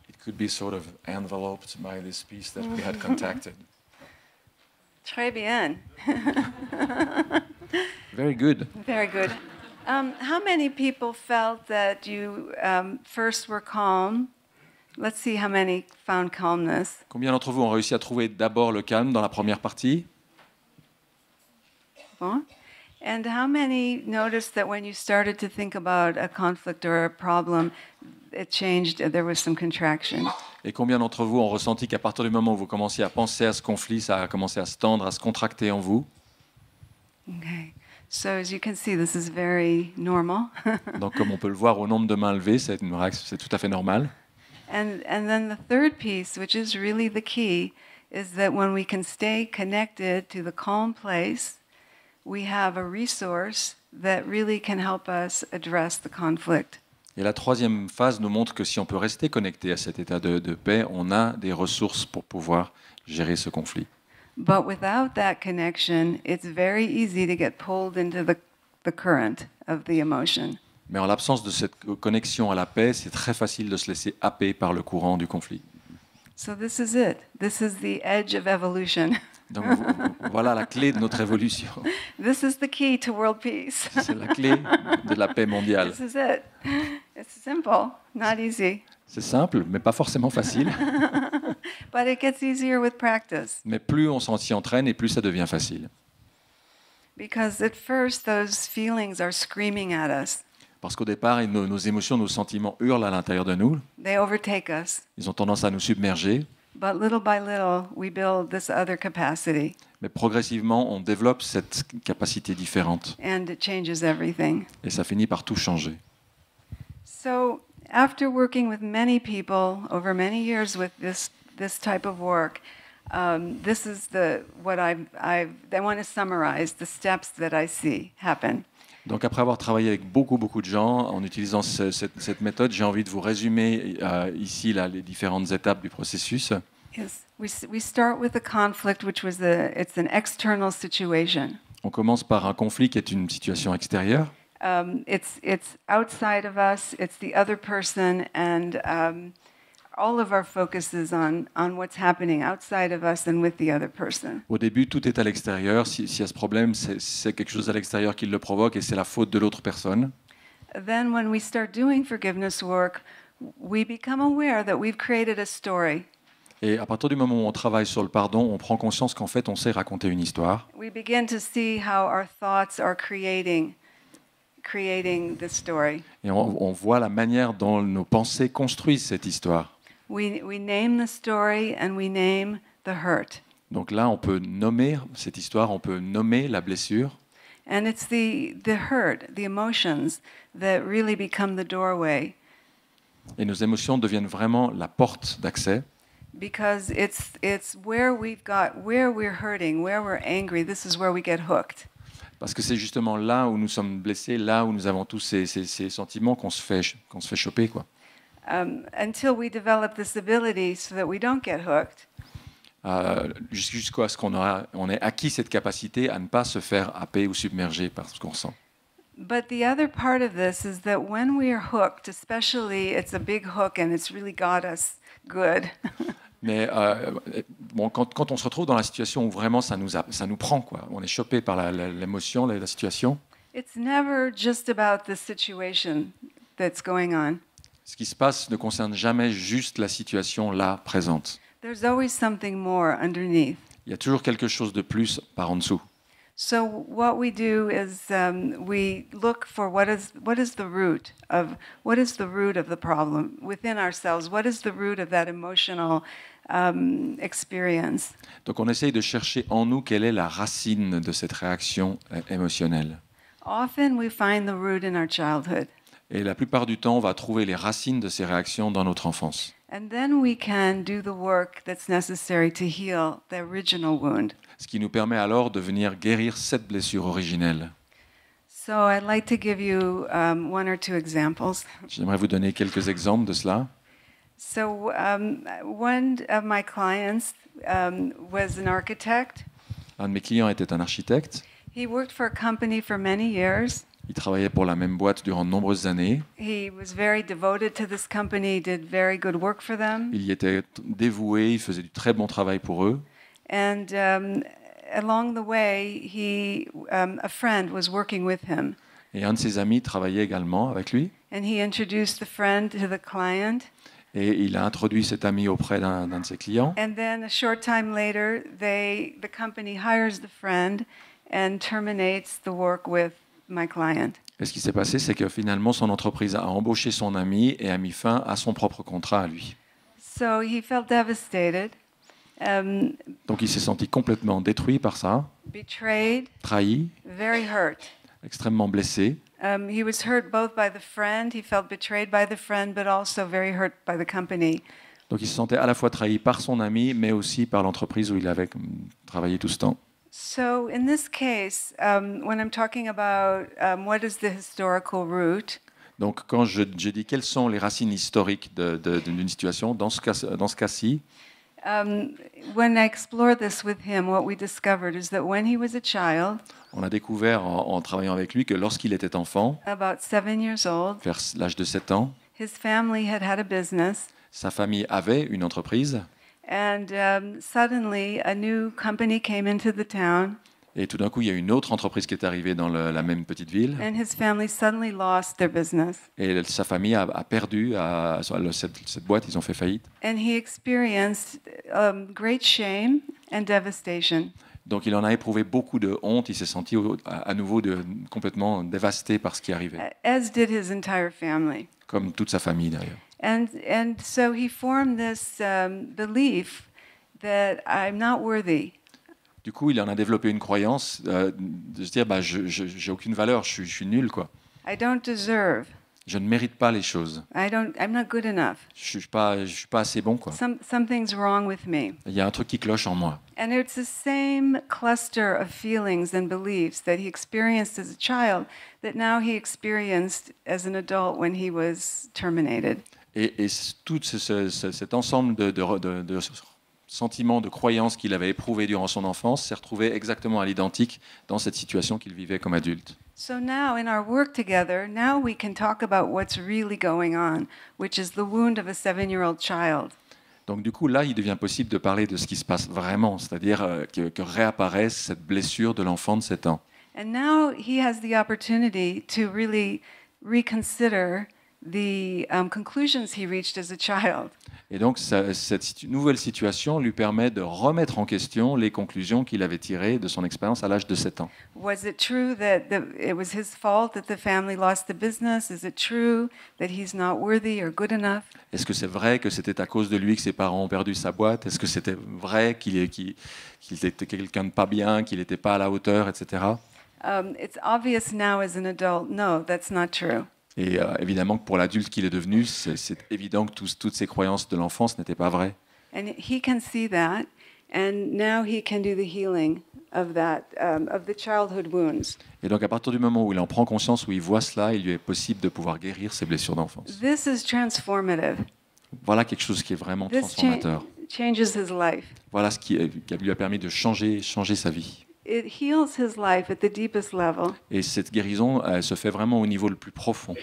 S2: it could be sort of enveloped by this piece that we had contacted.
S1: Très bien.
S2: Very good.
S1: Very good. How many people felt that you first were calm? Let's see how many found calmness.
S2: Combien d'entre vous ont réussi à trouver d'abord le calme dans la première partie ?
S1: Bon. And how many noticed that when you started to think about a conflict or a problem, it changed, there was some contraction?
S2: Et combien d'entre vous ont ressenti qu'à partir du moment où vous commenciez à penser à ce conflit, ça a commencé à se tendre, à se contracter en vous ?
S1: Okay. So as you can see, this is very normal.
S2: Donc comme on peut le voir au nombre de mains levées, c'est une réaction, c'est tout à fait normal.
S1: And then the third piece, which is really the key, is that when we can stay connected to the calm place, we have a resource that really can help us address the conflict.
S2: Et la troisième phase nous montre que si on peut rester connecté à cet état de paix, on a des ressources pour pouvoir gérer ce conflit.
S1: But without that connection, it's very easy to get pulled into the current of the emotion.
S2: Mais en l'absence de cette connexion à la paix, c'est très facile de se laisser happer par le courant du conflit.
S1: So this is it. This is the edge of evolution.
S2: Donc voilà la clé de notre évolution.
S1: This is the key to world peace.
S2: C'est la clé de la paix mondiale.
S1: This is it. It's simple, not easy.
S2: C'est simple, mais pas forcément facile.
S1: But it gets easier with practice.
S2: Mais plus on s'y entraîne et plus ça devient facile.
S1: Because at first, those feelings are screaming at us.
S2: Parce qu'au départ, nos émotions, nos sentiments hurlent à l'intérieur de nous.
S1: They overtake us.
S2: Ils ont tendance à nous submerger.
S1: But little by little, we build this other capacity.
S2: Mais progressivement, on développe cette capacité différente.
S1: And it changes everything.
S2: Et ça finit par tout changer.
S1: So, after working with many people over many years with this type of work, this is what I want to summarize the steps that I see happen.
S2: Donc après avoir travaillé avec beaucoup de gens, en utilisant cette méthode, j'ai envie de vous résumer ici les différentes étapes du processus.
S1: Yes, we start with a conflict, which was it's an external situation.
S2: On commence par un conflit qui est une situation extérieure.
S1: It's outside of us. It's the other person, and all of our focus is on what's happening outside of us and with the other person.
S2: Au début, tout est à l'extérieur. S'il y a ce problème, c'est quelque chose à l'extérieur qui le provoque et c'est la faute de l'autre personne.
S1: Then, when we start doing forgiveness work, we become aware that we've created a story.
S2: Et à partir du moment où on travaille sur le pardon, on prend conscience qu'en fait, on sait raconter une histoire.
S1: We begin to see how our thoughts are creating the story.
S2: Et on voit la manière dont nos pensées construisent cette histoire.
S1: We name the story and we name the hurt.
S2: Donc là, on peut nommer cette histoire, on peut nommer la blessure.
S1: And it's the hurt, the emotions that really become the doorway.
S2: Et nos émotions deviennent vraiment la porte d'accès.
S1: Because it's where we're hurting, where we're angry, this is where we get hooked.
S2: Parce que c'est justement là où nous sommes blessés, là où nous avons tous ces sentiments qu'on se fait choper, quoi.
S1: Until we develop this ability so that we don't get hooked.
S2: Jusqu'à ce on ait acquis cette capacité à ne pas se faire happer ou submerger par ce qu'on ressent.
S1: But the other part of this is that when we are hooked, especially it's a big hook and it's really got us good.
S2: Mais quand on se retrouve dans la situation où vraiment ça nous prend, quoi, on est chopé par l'émotion, la situation.
S1: It's never just about the situation that's going on.
S2: Ce qui se passe ne concerne jamais juste la situation là, présente.
S1: There's always something more underneath.
S2: Il y a toujours quelque chose de plus par en dessous.
S1: So what we do is we look for what is the root of the problem within ourselves. What is the root of that emotional experience?
S2: Donc on essaye de chercher en nous quelle est la racine de cette réaction émotionnelle.
S1: Often we find the root in our childhood.
S2: Et la plupart du temps, on va trouver les racines de ces réactions dans notre enfance.
S1: And then we can do the work that's necessary to heal the original wound.
S2: Ce qui nous permet alors de venir guérir cette blessure originelle.
S1: So I'd like to give you one or two examples.
S2: J'aimerais vous donner quelques exemples de cela.
S1: So one of my clients was an architect.
S2: Un de mes clients était un architecte.
S1: He worked for a company for many years.
S2: Il travaillait pour la même boîte durant de nombreuses années.
S1: He was very devoted to this company, did very good work for them.
S2: Il y était dévoué, il faisait du très bon travail pour eux.
S1: And along the way, a friend was working with him.
S2: Et un de ses amis travaillait également avec lui.
S1: And he introduced the friend to the client.
S2: Et il a introduit cet ami auprès d'un de ses clients.
S1: And then a short time later, the company hires the friend and terminates the work with my client.
S2: Et ce qui s'est passé, c'est que finalement, son entreprise a embauché son ami et a mis fin à son propre contrat à lui.
S1: So he felt devastated,
S2: Donc il s'est senti complètement détruit par ça,
S1: betrayed,
S2: trahi,
S1: very hurt.
S2: extrêmement blessé.
S1: He was hurt both by the friend, he felt betrayed by the friend, but also very hurt by the company.
S2: Donc il se sentait à la fois trahi par son ami, mais aussi par l'entreprise où il avait travaillé tout ce temps.
S1: So in this case, when I'm talking about what is the historical root,
S2: Donc quand je dis quelles sont les racines historiques d'une situation, dans ce cas-ci,
S1: When I explored this with him, what we discovered is that when he was a child,
S2: On a découvert en travaillant avec lui que lorsqu'il était enfant,
S1: about 7 years old,
S2: vers l'âge de 7 ans,
S1: his family had a business,
S2: sa famille avait une entreprise
S1: and suddenly a new company came into the town,
S2: et tout d'un coup, il y a une autre entreprise qui est arrivée dans la même petite ville
S1: and his family suddenly lost their business.
S2: et sa famille a perdu cette boîte, ils ont fait faillite.
S1: And he experienced great shame and devastation.
S2: Donc il en a éprouvé beaucoup de honte, il s'est senti à nouveau complètement dévasté par ce qui arrivait,
S1: As did his entire family.
S2: comme toute sa famille d'ailleurs.
S1: And so he formed this belief that I'm not worthy.
S2: Du coup, il en a développé une croyance de se dire j'ai aucune valeur, je suis nul quoi.
S1: I don't deserve.
S2: Je ne mérite pas les choses.
S1: I'm not good enough.
S2: Je suis pas assez bon quoi.
S1: Something's wrong with me.
S2: Il y a un truc qui cloche en moi.
S1: And it's the same cluster of feelings and beliefs that he experienced as a child that now he experienced as an adult when he was terminated.
S2: Et tout cet ensemble de sentiments, de croyances qu'il avait éprouvés durant son enfance s'est retrouvé exactement à l'identique dans cette situation qu'il vivait comme adulte.
S1: So now in our work together, now we can talk about what's really going on, which is the wound of a 7-year-old child.
S2: Donc du coup, là, il devient possible de parler de ce qui se passe vraiment, c'est-à-dire que réapparaisse cette blessure de l'enfant de 7 ans.
S1: And now he has the opportunity to really reconsider the conclusions he reached as a child.
S2: Et donc, cette nouvelle situation lui permet de remettre en question les conclusions qu'il avait tirées de son expérience à l'âge de 7 ans.
S1: Was it true that it was his fault that the family lost the business? Is it true that he's not worthy or good enough?
S2: Est-ce que c'est vrai que c'était à cause de lui que ses parents ont perdu sa boîte? Est-ce que c'était vrai qu'il était quelqu'un de pas bien, qu'il n'était pas à la hauteur, etc.
S1: It's obvious now as an adult, no, that's not true.
S2: Et évidemment que pour l'adulte qu'il est devenu, c'est évident que toutes ces croyances de l'enfance n'étaient pas vraies.
S1: And he can see that, and now he can do the healing of that, of the childhood wounds.
S2: Et donc à partir du moment où il en prend conscience, où il voit cela, il lui est possible de pouvoir guérir ses blessures d'enfance.
S1: This is transformative.
S2: Voilà quelque chose qui est vraiment
S1: This
S2: transformateur.
S1: changes his life.
S2: Voilà ce qui lui a permis de changer sa vie.
S1: It heals his life at the deepest level.
S2: Et cette guérison, elle se fait vraiment au niveau le plus profond.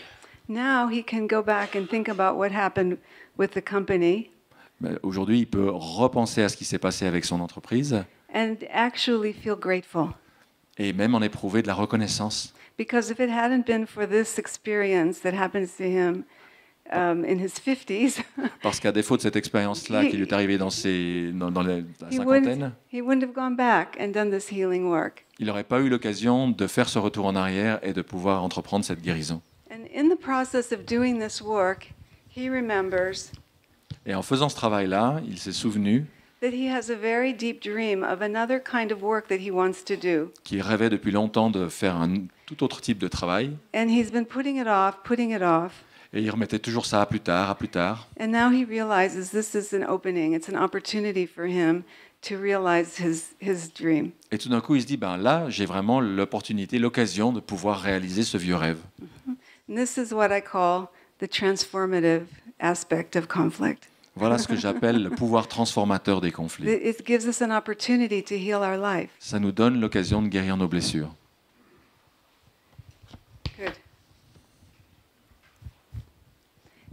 S1: Now he can go back and think about what happened with the company
S2: Mais aujourd'hui, il peut repenser à ce qui s'est passé avec son entreprise
S1: and actually feel grateful.
S2: et même en éprouver de la reconnaissance.
S1: Because if it hadn't been for this experience that happens to him in his 50s,
S2: Parce qu'à défaut de cette expérience-là qui lui est arrivée dans la
S1: he
S2: cinquantaine,
S1: wouldn't have gone back and done this healing work.
S2: il n'aurait pas eu l'occasion de faire ce retour en arrière et de pouvoir entreprendre cette guérison.
S1: And in the process of doing this work, he remembers
S2: Et en faisant ce travail-là, il s'est souvenu
S1: that he has a very deep dream of another kind of work that he wants to do.
S2: qu'il rêvait depuis longtemps de faire un tout autre type de travail.
S1: And he's been putting it off.
S2: Et il remettait toujours ça à plus tard, à plus tard.
S1: And now he realizes this is an opening. It's an opportunity for him to realize his dream.
S2: Et tout d'un coup, il se dit, là, j'ai vraiment l'opportunité, l'occasion de pouvoir réaliser ce vieux rêve.
S1: And this is what I call the transformative aspect of conflict.
S2: Voilà ce que j'appelle le pouvoir transformateur des conflits.
S1: It gives us an opportunity to heal our life.
S2: Ça nous donne l'occasion de guérir nos blessures.
S1: Good.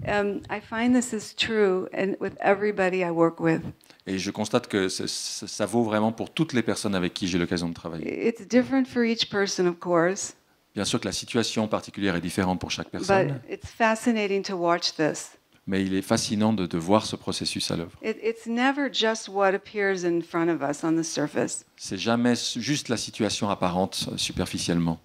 S1: I find this is true and with everybody I work with.
S2: Et je constate que ça vaut vraiment pour toutes les personnes avec qui j'ai l'occasion de travailler.
S1: It's different for each person, of course,
S2: Bien sûr que la situation particulière est différente pour chaque personne,
S1: but it's fascinating to watch this.
S2: mais il est fascinant de voir ce processus à l'œuvre.
S1: It's never just what appears in front of us on the surface.
S2: C'est jamais juste la situation apparente superficiellement.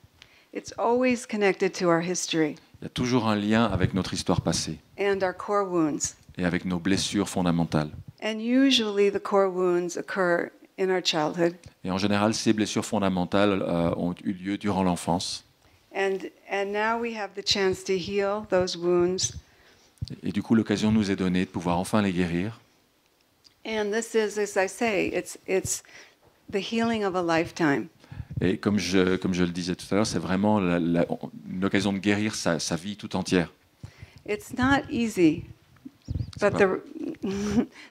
S1: It's always connected to our history
S2: Il y a toujours un lien avec notre histoire passée
S1: and our core wounds.
S2: et avec nos blessures fondamentales.
S1: And usually the core wounds occur in our childhood.
S2: Et en général, ces blessures fondamentales ont eu lieu durant l'enfance.
S1: And now we have the chance to heal those wounds.
S2: Et du coup, l'occasion nous est donnée de pouvoir enfin les guérir.
S1: And this is, as I say, it's the healing of a lifetime.
S2: Et comme je le disais tout à l'heure, c'est vraiment l'occasion de guérir sa vie tout entière.
S1: It's not easy, but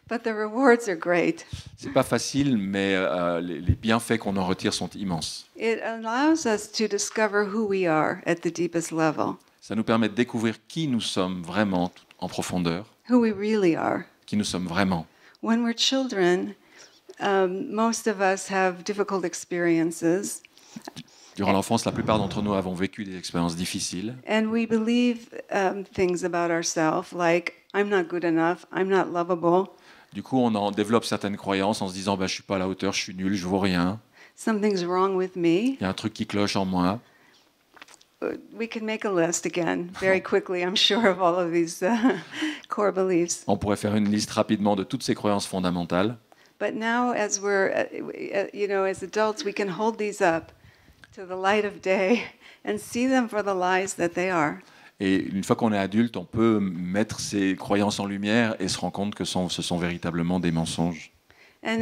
S1: but the rewards are great.
S2: C'est pas facile, mais les bienfaits qu'on en retire sont immenses.
S1: It allows us to discover who we are at the deepest level,
S2: Ça nous permet de découvrir qui nous sommes vraiment en profondeur,
S1: who we really are.
S2: qui nous sommes vraiment.
S1: When we're children, most of us have difficult experiences,
S2: Durant l'enfance, la plupart d'entre nous avons vécu des expériences difficiles
S1: and we believe things about ourselves like, I'm not good enough, I'm not lovable,
S2: Du coup, on en développe certaines croyances en se disant bah, je suis pas à la hauteur, je suis nul, je vaux rien.
S1: something's wrong with me.
S2: Il y a un truc qui cloche en moi.
S1: We can make a list again very quickly, I'm sure, of all of these core beliefs.
S2: On pourrait faire une liste rapidement de toutes ces croyances fondamentales.
S1: But now, as we're, as adults, we can hold these up to the light of day and see them for the lies that they are.
S2: Et une fois qu'on est adulte, on peut mettre ces croyances en lumière et se rendre compte que ce sont véritablement des mensonges.
S1: And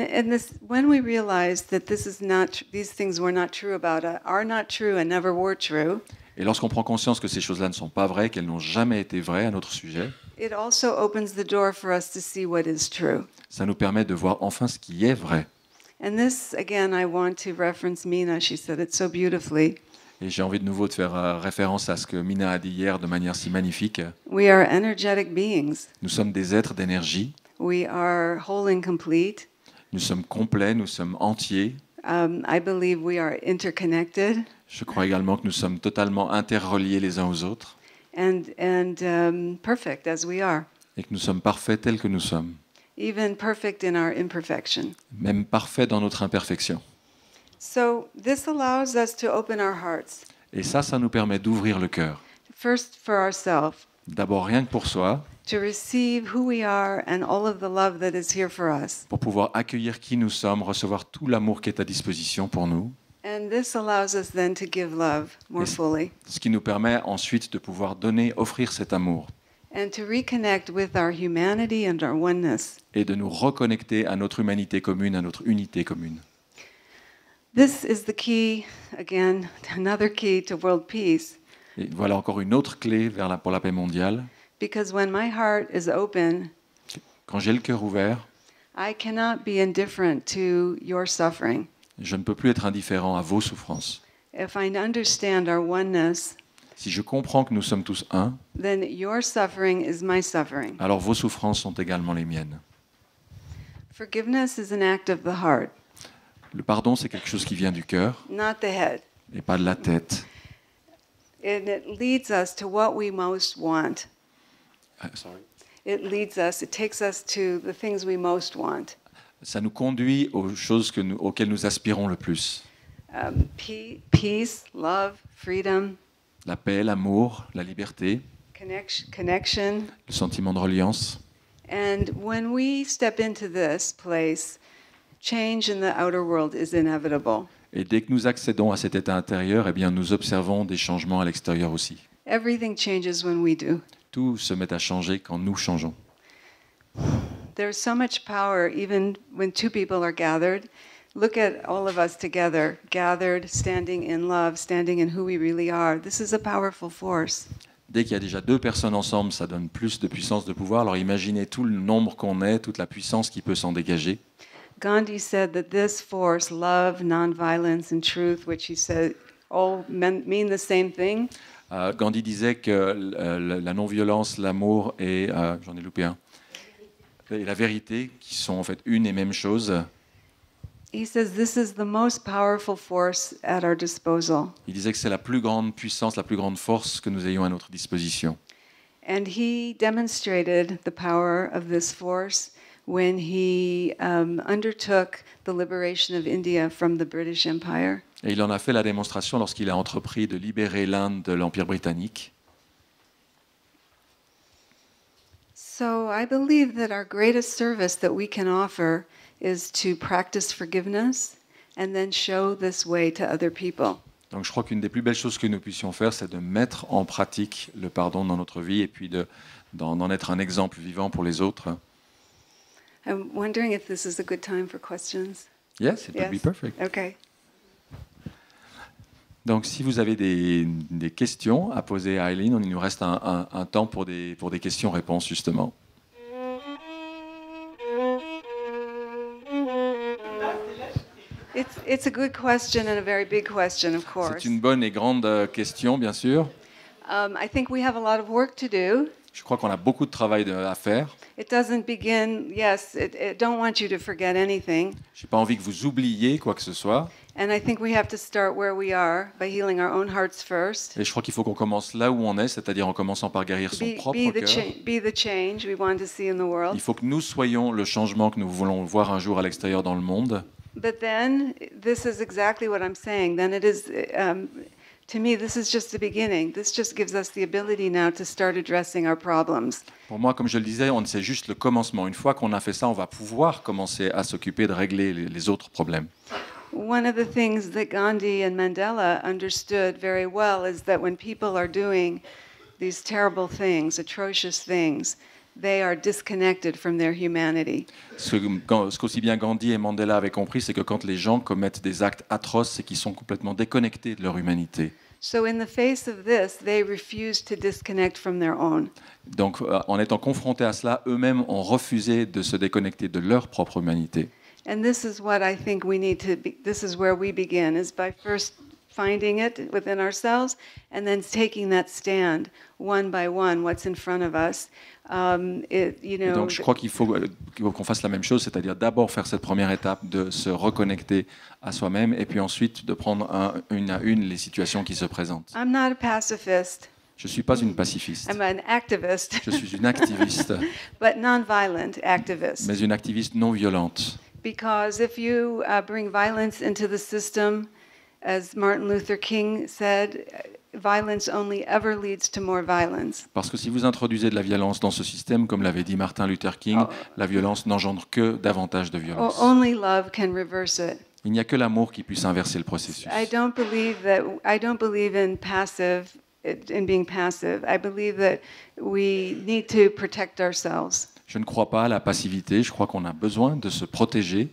S1: when we realize that these things we're not true about are not true and never were true,
S2: Et lorsqu'on prend conscience que ces choses-là ne sont pas vraies, qu'elles n'ont jamais été vraies à notre sujet,
S1: it also opens the door for us to see what is true.
S2: ça nous permet de voir enfin ce qui est vrai.
S1: And this, again, I want to reference Mina. She said it so beautifully.
S2: Et j'ai envie de nouveau de faire référence à ce que Mina a dit hier de manière si magnifique.
S1: We are energetic beings.
S2: Nous sommes des êtres d'énergie,
S1: We are whole and complete.
S2: nous sommes complets, nous sommes entiers.
S1: I believe we are interconnected
S2: Je crois également que nous sommes totalement interreliés les uns aux autres
S1: and perfect as we are,
S2: et que nous sommes parfaits tels que nous sommes,
S1: even perfect in our imperfection.
S2: même parfaits dans notre imperfection.
S1: So this allows us to open our hearts,
S2: Et ça nous permet d'ouvrir le cœur.
S1: first for ourselves,
S2: D'abord rien que pour soi,
S1: to receive who we are and all of the love that is here for us.
S2: pour pouvoir accueillir qui nous sommes, recevoir tout l'amour qui est à disposition pour nous,
S1: And this allows us then to give love more
S2: Yes.
S1: fully
S2: ce qui nous permet ensuite de pouvoir donner, offrir cet amour
S1: and to reconnect with our humanity and our oneness.
S2: et de nous reconnecter à notre humanité commune, à notre unité commune.
S1: This is the key, again, another key to world peace,
S2: Et voilà encore une autre clé pour la paix mondiale.
S1: because when my heart is open,
S2: Quand j'ai le cœur ouvert,
S1: I cannot be indifferent to your suffering.
S2: je ne peux plus être indifférent à vos souffrances.
S1: If I understand our oneness,
S2: Si je comprends que nous sommes tous un,
S1: then your suffering is my suffering.
S2: alors vos souffrances sont également les miennes.
S1: Forgiveness is an act of the heart,
S2: Le pardon, c'est quelque chose qui vient du cœur
S1: not the head.
S2: et pas de la tête.
S1: And it leads us to what we most want. It takes us to the things we most want.
S2: Ça nous conduit aux choses auxquelles nous aspirons le plus.
S1: Peace, love, freedom,
S2: La paix, l'amour, la liberté,
S1: connection.
S2: le sentiment de reliance.
S1: And when we step into this place, change in the outer world is inevitable.
S2: Et dès que nous accédons à cet état intérieur, eh bien, nous observons des changements à l'extérieur aussi.
S1: Everything changes when we do.
S2: Tout se met à changer quand nous changeons.
S1: There's so much power even when two people are gathered. Look at all of us together, gathered, standing in love, standing in who we really are. This is a powerful force.
S2: Dès qu'il y a déjà deux personnes ensemble, ça donne plus de puissance de pouvoir. Alors imaginez tout le nombre qu'on est, toute la puissance qui peut s'en dégager.
S1: Gandhi said that this force, love, nonviolence, and truth, which he said all mean the same thing.
S2: Gandhi disait que la non-violence, l'amour et j'en ai loupé un, et la vérité, qui sont en fait une et même chose.
S1: He says this is the most powerful force at our disposal.
S2: Il disait que c'est la plus grande puissance, la plus grande force que nous ayons à notre disposition.
S1: And he demonstrated the power of this force when he undertook the liberation of India from the British Empire.
S2: Et il en a fait la démonstration lorsqu'il a entrepris de libérer l'Inde de l'Empire britannique.
S1: So I believe that our greatest service that we can offer is to practice forgiveness and then show this way to other people.
S2: Donc je crois qu'une des plus belles choses que nous puissions faire, c'est de mettre en pratique le pardon dans notre vie et puis d'en être un exemple vivant pour les autres.
S1: I'm wondering if this is a good time for questions.
S2: Yes, it would be perfect.
S1: Okay.
S2: Donc si vous avez des questions à poser à Eileen, il nous reste un temps pour des questions-réponses justement.
S1: it's a good question and a very big question, of course.
S2: C'est une bonne et grande question, bien sûr.
S1: I think we have a lot of work to do.
S2: Je crois qu'on a beaucoup de travail à faire.
S1: It doesn't begin, yes, it don't want you to forget anything.
S2: Je n'ai pas envie que vous oubliez quoi que ce soit.
S1: And I think we have to start where we are by healing our own hearts first.
S2: Et je crois qu'il faut qu'on commence là où on est, c'est-à-dire en commençant par guérir son propre cœur.
S1: Be the change we want to see in the world.
S2: Il faut que nous soyons le changement que nous voulons voir un jour à l'extérieur dans le monde.
S1: But then, this is exactly what I'm saying. Then it is, to me, this is just the beginning. This just gives us the ability now to start addressing our problems.
S2: Pour moi, comme je le disais, c'est juste le commencement. Une fois qu'on a fait ça, on va pouvoir commencer à s'occuper de régler les autres problèmes.
S1: One of the things that Gandhi and Mandela understood very well is that when people are doing these terrible things, atrocious things, they are disconnected from their humanity.
S2: Ce qu'aussi bien Gandhi et Mandela avaient compris, c'est que quand les gens commettent des actes atroces, c'est qu'ils sont complètement déconnectés de leur humanité.
S1: So in the face of this, they refuse to disconnect from their own.
S2: Donc, en étant confrontés à cela, eux-mêmes ont refusé de se déconnecter de leur propre humanité.
S1: And this is what I think we need to be, this is where we begin, is by first finding it within ourselves and then taking that stand one by one, what's in front of us.
S2: Et donc, je crois qu'il faut qu'on fasse la même chose, c'est-à-dire d'abord faire cette première étape de se reconnecter à soi-même et puis ensuite de prendre une à une les situations qui se présentent.
S1: I'm not a pacifist.
S2: Je ne suis pas une pacifiste.
S1: I'm an activist.
S2: Je suis une activiste,
S1: But non-violent activist.
S2: mais une activiste non violente.
S1: Because if you bring violence into the system, as Martin Luther King said, violence only ever leads to more violence.
S2: Parce que si vous introduisez de la violence dans ce système, comme l'avait dit Martin Luther King, la violence n'engendre que davantage de violence.
S1: Only love can reverse it.
S2: Il n'y a que l'amour qui puisse inverser le processus.
S1: I don't believe in passive, in being passive. I believe that we need to protect ourselves.
S2: Je ne crois pas à la passivité, je crois qu'on a besoin de se protéger.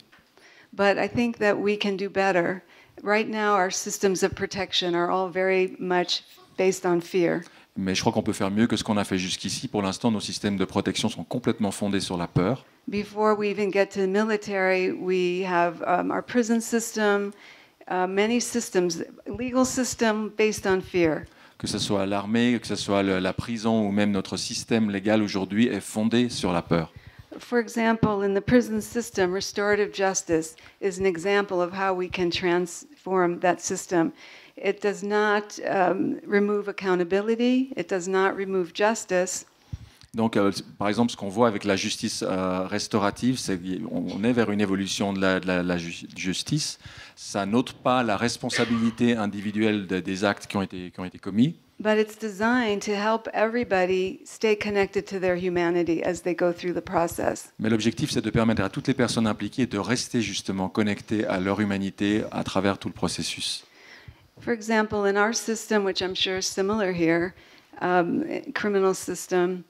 S1: But I think that we can do better. Right now, our systems of protection are all very much based on fear.
S2: Mais je crois qu'on peut faire mieux que ce qu'on a fait jusqu'ici. Pour l'instant, nos systèmes de protection sont complètement fondés sur la peur.
S1: Before we even get to the military, we have our prison system, many systems, legal system based on fear.
S2: Que ce soit l'armée, que ce soit la prison ou même notre système légal aujourd'hui est fondé sur la peur.
S1: For example, in the prison system, restorative justice is an example of how we can transform that system. It does not remove accountability. It does not remove justice.
S2: Donc, par exemple, ce qu'on voit avec la justice restaurative, c'est qu'on est vers une évolution de la justice. Ça n'ôte pas la responsabilité individuelle des actes qui ont été commis.
S1: But it's designed to help everybody stay connected to their humanity as they go through the process.
S2: Mais l'objectif, c'est de permettre à toutes les personnes impliquées de rester justement connectées à leur humanité à travers tout le processus.
S1: For example, in our system, which I'm sure is similar here, criminal system,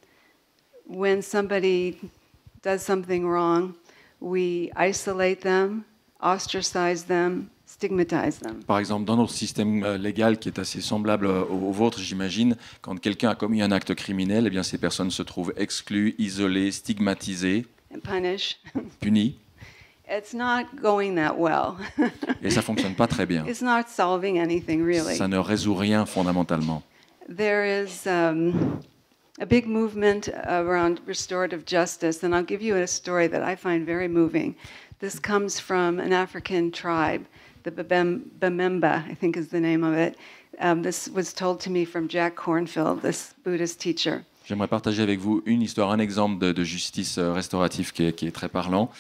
S1: when somebody does something wrong, we isolate them, ostracize them, stigmatize them.
S2: Par exemple, dans notre système légal qui est assez semblable au vôtre, j'imagine, quand quelqu'un a commis un acte criminel, eh bien, ces personnes se trouvent exclues, isolées, stigmatisées,
S1: And punish.
S2: punies,
S1: It's not going that well.
S2: et ça fonctionne pas très bien.
S1: It's not solving anything really.
S2: Ça ne résout rien fondamentalement.
S1: There is a big movement around restorative justice, and I'll give you a story that I find very moving. This comes from an African tribe, the Bememba, I think is the name of it. This was told to me from Jack Kornfield, this Buddhist teacher.
S2: J'aimerais partager avec vous une histoire, un exemple de justice restaurative qui est très parlant,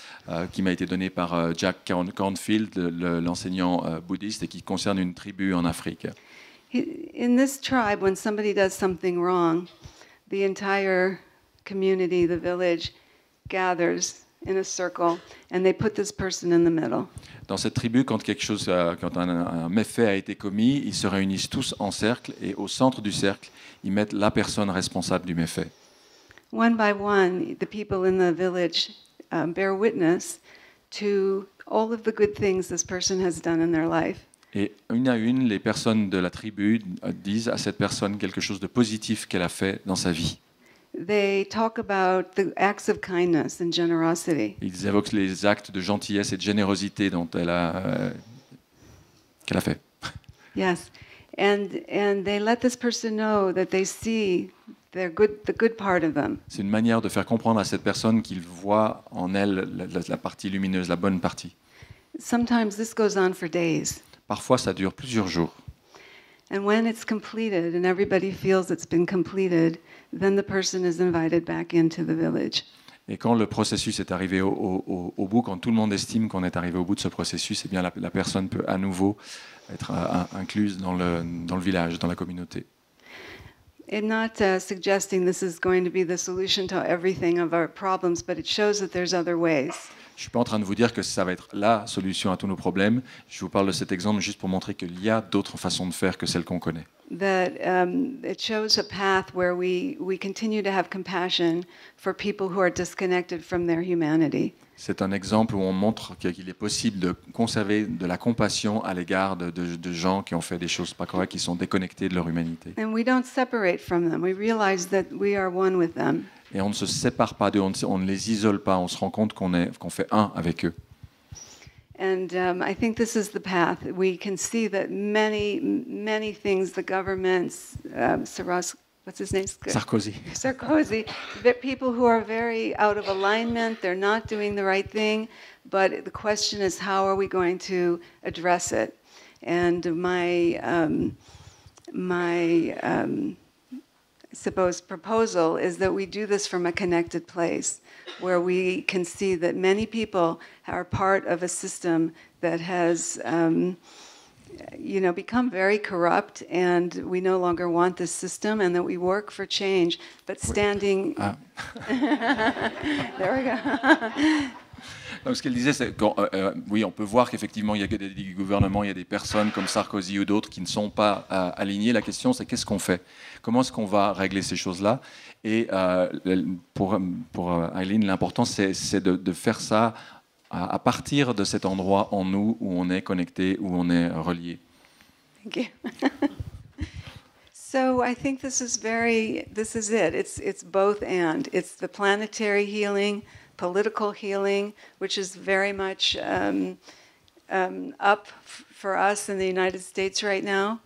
S2: qui m'a été donné par Jack Kornfield, l'enseignant bouddhiste, et qui concerne une tribu en Afrique.
S1: In this tribe, when somebody does something wrong, the entire community, the village, gathers in a circle, and they put this person in the middle.
S2: Dans cette tribu, quand un méfait a été commis, ils se réunissent tous en cercle et au centre du cercle, ils mettent la personne responsable du méfait.
S1: One by one, the people in the village bear witness to all of the good things this person has done in their life.
S2: Et une à une, les personnes de la tribu disent à cette personne quelque chose de positif qu'elle a fait dans sa vie.
S1: they talk about the acts of kindness and generosity.
S2: Ils évoquent les actes de gentillesse et de générosité qu'elle a fait.
S1: Yes, and they let this person know that they see the good part of them.
S2: C'est une manière de faire comprendre à cette personne qu'il voit en elle la partie lumineuse, la bonne partie.
S1: Sometimes this goes on for days.
S2: Parfois, ça dure plusieurs jours.
S1: And when it's completed and everybody feels it's been completed, then the person is invited back into the village.
S2: Et quand le processus est arrivé au bout, quand tout le monde estime qu'on est arrivé au bout de ce processus, eh bien la personne peut à nouveau être incluse dans le village, dans la communauté.
S1: I'm not suggesting this is going to be the solution to everything of our problems, but it shows that there's other ways.
S2: Je ne suis pas en train de vous dire que ça va être la solution à tous nos problèmes. Je vous parle de cet exemple juste pour montrer qu'il y a d'autres façons de faire que celles qu'on connaît.
S1: That it shows a path where we continue to have compassion for people who are disconnected from their humanity.
S2: C'est un exemple où on montre qu'il est possible de conserver de la compassion à l'égard de gens qui ont fait des choses pas correctes, qui sont déconnectés de leur humanité.
S1: And we don't separate from them. We realize that we are one with them.
S2: Et on ne se sépare pas d'eux, on ne les isole pas, on se rend compte qu'on fait un avec eux.
S1: And I think this is the path. We can see that many things the governments, what's his name?
S2: Sarkozy.
S1: Sarkozy, that people who are very out of alignment, they're not doing the right thing, but the question is how are we going to address it? And my suppose proposal is that we do this from a connected place where we can see that many people are part of a system that has become very corrupt, and we no longer want this system, and that we work for change, but standing... There we go.
S2: Donc, ce qu'elle disait, c'est oui, on peut voir qu'effectivement, il y a des gouvernements, il y a des personnes comme Sarkozy ou d'autres qui ne sont pas alignées. La question, c'est qu'est-ce qu'on fait? Comment est-ce qu'on va régler ces choses-là? Et pour Eileen, l'important, c'est de faire ça à partir de cet endroit en nous où on est connecté, où on est relié.
S1: Thank you. So I think this is it. It's both and. It's the planetary healing, political healing, which is very much up for us in the United States right now.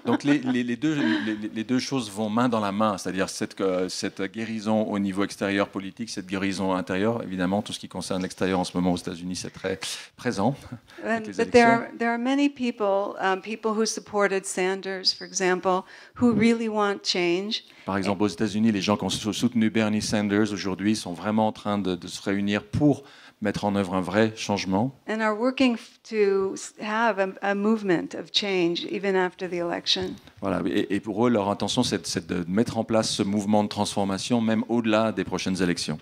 S2: Donc les deux choses vont main dans la main, c'est-à-dire cette guérison au niveau extérieur politique, cette guérison intérieure. Évidemment, tout ce qui concerne l'extérieur en ce moment aux États-Unis, c'est très présent.
S1: But there are many people who supported Sanders, for example, who really want change.
S2: Par exemple, aux États-Unis, les gens qui ont soutenu Bernie Sanders aujourd'hui sont vraiment en train de se réunir pour mettre en œuvre un vrai changement.
S1: And are working to have a movement of change even after the election.
S2: Voilà, et pour eux, leur intention, c'est de mettre en place ce mouvement de transformation, même au-delà des prochaines élections.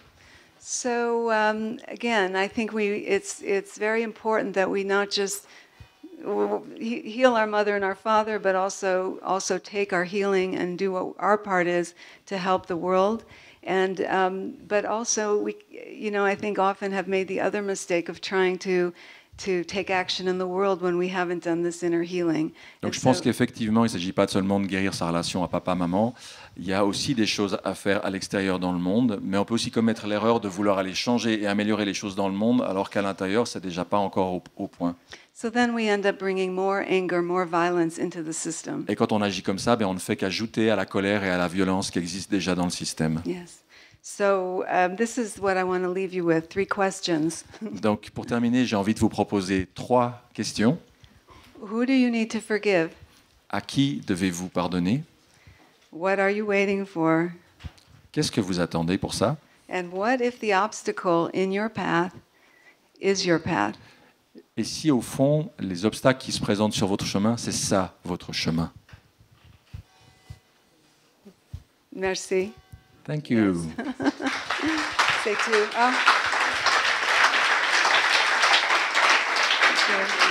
S1: So again, I think it's very important that we not just heal our mother and our father, but also take our healing and do what our part is to help the world. And but also I think often have made the other mistake of trying to take action in the world when we haven't done this inner healing.
S2: Donc je pense qu'effectivement, il ne s'agit pas seulement de guérir sa relation à papa-maman. Il y a aussi des choses à faire à l'extérieur dans le monde, mais on peut aussi commettre l'erreur de vouloir aller changer et améliorer les choses dans le monde, alors qu'à l'intérieur, c'est déjà pas encore au point.
S1: So then we end up bringing more anger, more violence into the system.
S2: Et quand on agit comme ça, on ne fait qu'ajouter à la colère et à la violence qui existent déjà dans le système.
S1: Yes. So this is what I want to leave you with, 3 questions.
S2: Donc pour terminer, j'ai envie de vous proposer 3 questions.
S1: Who do you need to forgive?
S2: À qui devez-vous pardonner?
S1: What are you waiting for?
S2: Qu'est-ce que vous attendez pour ça?
S1: And what if the obstacle in your path is your path?
S2: Et si au fond, les obstacles qui se présentent sur votre chemin, c'est ça votre chemin?
S1: Merci.
S2: Thank you.
S1: Say two. Oh. Thank you.